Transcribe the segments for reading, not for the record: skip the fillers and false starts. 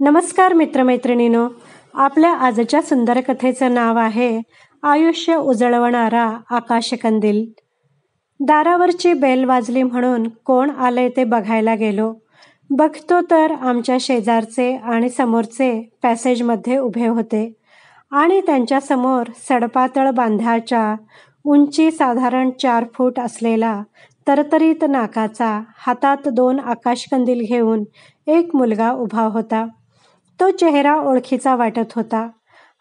नमस्कार मित्रमैत्रिणींनो, आपल्या आजच्या सुंदर कथेचं नाव आहे आयुष्य उजळवणारा आकाशकंदील. दारावरची बेल वाजली म्हणून कोण आले ते बघायला गेलो. बघतो तर आमच्या शेजारचे आणि समोरचे पॅसेजमध्ये उभे होते आणि त्यांच्यासमोर सडपातळ बांध्याच्या उंची साधारण 4 फूट असलेला तरतरीत नाकाचा हातात 2 आकाशकंदील घेऊन एक मुलगा उभा होता. तो चेहरा ओळखीचा वाटत होता.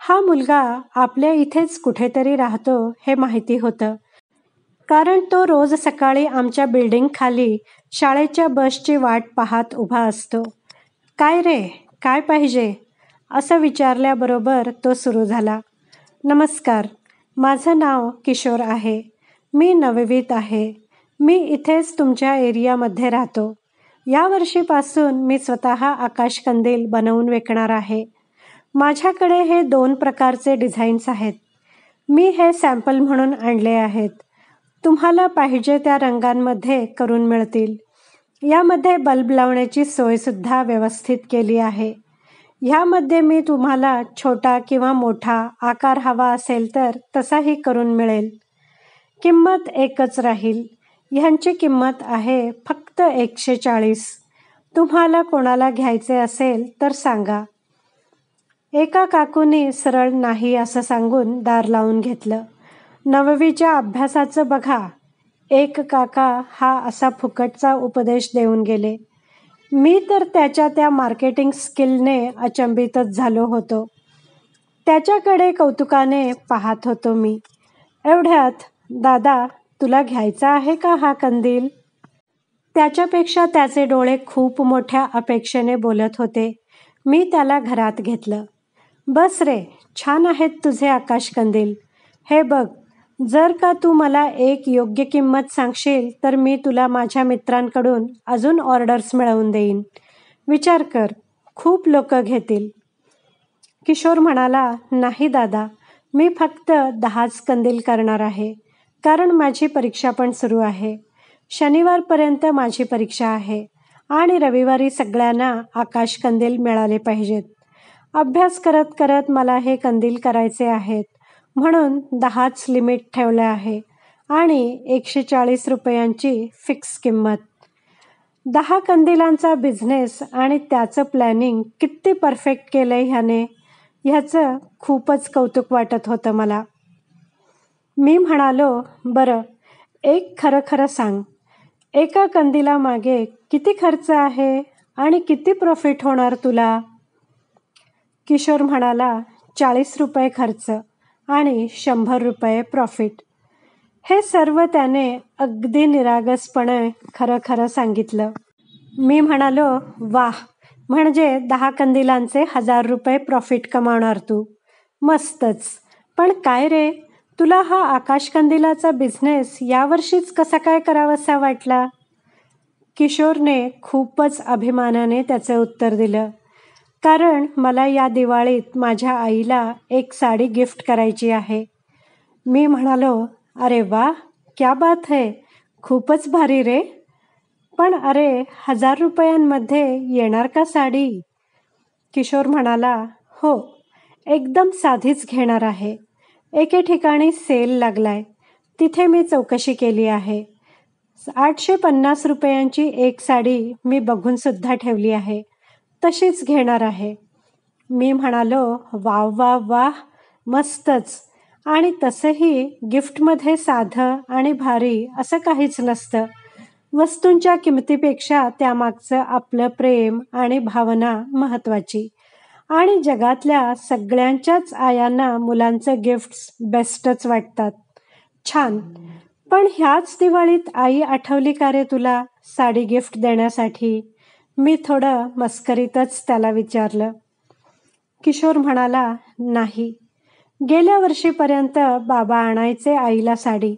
हा मुलगा आपल्या इथेच कुठेतरी राहतो हे माहिती होतं, कारण तो रोज सकाळी आमच्या बिल्डिंग खाली शाळेच्या बसची वाट पाहत उभा असतो. काय रे, काय पाहिजे असं विचारल्याबरोबर तो सुरू झाला. नमस्कार, माझं नाव किशोर आहे. मी 9वीत आहे. मी इथेच तुमच्या एरियामध्ये राहतो. या वर्षीपासून मी स्वतः आकाशकंदील बनवून विकणार आहे. माझ्याकडे हे 2 प्रकारचे डिझाईन्स आहेत. मी हे सॅम्पल म्हणून आणले आहेत. तुम्हाला पाहिजे त्या रंगांमध्ये करून मिळतील. यामध्ये बल्ब लावण्याची सोयसुद्धा व्यवस्थित केली आहे. ह्यामध्ये मी तुम्हाला छोटा किंवा मोठा आकार हवा असेल तर तसाही करून मिळेल. किंमत एकच राहील. ह्यांची किंमत आहे फक्त 140. तुम्हाला कोणाला घ्यायचे असेल तर सांगा. एका काकूने सरळ नाही असं सांगून दार लावून घेतलं. 9वीच्या अभ्यासाचं बघा, एक काका हा असा फुकटचा उपदेश देऊन गेले. मी तर त्याच्या त्या मार्केटिंग स्किलने अचंबितच झालो होतो. त्याच्याकडे कौतुकाने पाहत होतो मी. एवढ्यात, दादा, तुला घ्यायचा आहे का हा कंदील? त्याच्यापेक्षा त्याचे डोळे खूप मोठ्या अपेक्षेने बोलत होते. मी त्याला घरात घेतलं. बस रे, छान आहेत तुझे आकाशकंदील. हे बघ, जर का तू मला एक योग्य किंमत सांगशील तर मी तुला माझ्या मित्रांकडून अजून ऑर्डर्स मिळवून देईन. विचार कर, खूप लोक घेतील. किशोर म्हणाला, नाही दादा, मी फक्त 10च कंदील करणार आहे, कारण माझी परीक्षा पण सुरू आहे. शनिवारपर्यंत माझी परीक्षा आहे आणि रविवारी सगळ्यांना आकाशकंदील मिळाले पाहिजेत. अभ्यास करत करत मला हे कंदील करायचे आहेत, म्हणून 10च लिमिट ठेवलं आहे आणि 140 रुपयांची फिक्स किंमत. 10 कंदिलांचा बिझनेस आणि त्याचं प्लॅनिंग किती परफेक्ट केलंय ह्याने, ह्याचं खूपच कौतुक वाटत होतं मला. मी म्हणालो, बरं, एक खरं खरं सांग, एका कंदिलामागे किती खर्च आहे आणि किती प्रॉफिट होणार तुला? किशोर म्हणाला, 40 रुपये खर्च आणि 100 रुपये प्रॉफिट. हे सर्व त्याने अगदी निरागसपणे खरं खरं सांगितलं. मी म्हणालो, वाह, म्हणजे 10 कंदिलांचे 1000 रुपये प्रॉफिट कमावणार तू. मस्तच. पण काय रे, तुला हा आकाशकंदिलाचा बिझनेस यावर्षीच कसा काय करावासा वाटला? किशोरने खूपच अभिमानाने त्याचे उत्तर दिलं, कारण मला या दिवाळीत माझ्या आईला एक साडी गिफ्ट करायची आहे. मी म्हणालो, अरे वा, क्या बात है, खूपच भारी रे. पण अरे, 1000 रुपयांमध्ये येणार का साडी? किशोर म्हणाला, हो, एकदम साधीच घेणार आहे. एके ठिकाणी सेल लागलाय, तिथे मी चौकशी केली आहे. 850 रुपयांची एक साडी मी बघून सुद्धा ठेवली आहे, तशीच घेणार आहे. मी म्हणालो, वाव वाव वाह, मस्तच. आणि तसंही गिफ्टमध्ये साधं आणि भारी असं काहीच नसतं. वस्तूंच्या किमतीपेक्षा त्यामागचं आपलं प्रेम आणि भावना महत्त्वाची. आणि जगातल्या सगळ्यांच्याच आयांना मुलांचं गिफ्ट्स बेस्टच वाटतात. छान. पण ह्याच दिवाळीत आई आठवली का रे तुला साडी गिफ्ट देण्यासाठी? मी थोडं मस्करीतच त्याला विचारलं. किशोर म्हणाला, नाही, गेल्या वर्षीपर्यंत बाबा आणायचे आईला साडी,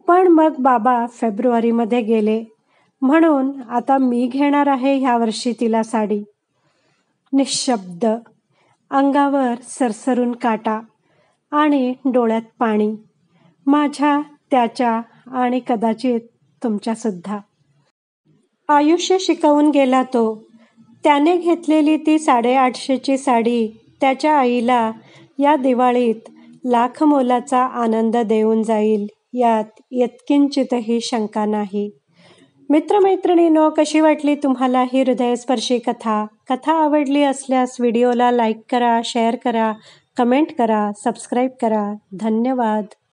पण मग बाबा फेब्रुवारीमध्ये गेले, म्हणून आता मी घेणार आहे ह्या वर्षी तिला साडी. निशब्द, अंगावर सरसरून काटा आणि डोळ्यात पाणी. माझ्या, त्याच्या आणि कदाचित तुमच्यासुद्धा. आयुष्य शिकवून गेला तो. त्याने घेतलेली ती 850ची साडी त्याच्या आईला या दिवाळीत लाख मोलाचा आनंद देऊन जाईल, यात यत्किंचितही शंका नाही. मित्रमैत्रिणींनो, कशी वाटली तुम्हाला ही हृदयस्पर्शी कथा? कथा आवडली असल्यास व्हिडिओला लाईक करा, शेअर करा, कमेंट करा, सबस्क्राईब करा. धन्यवाद.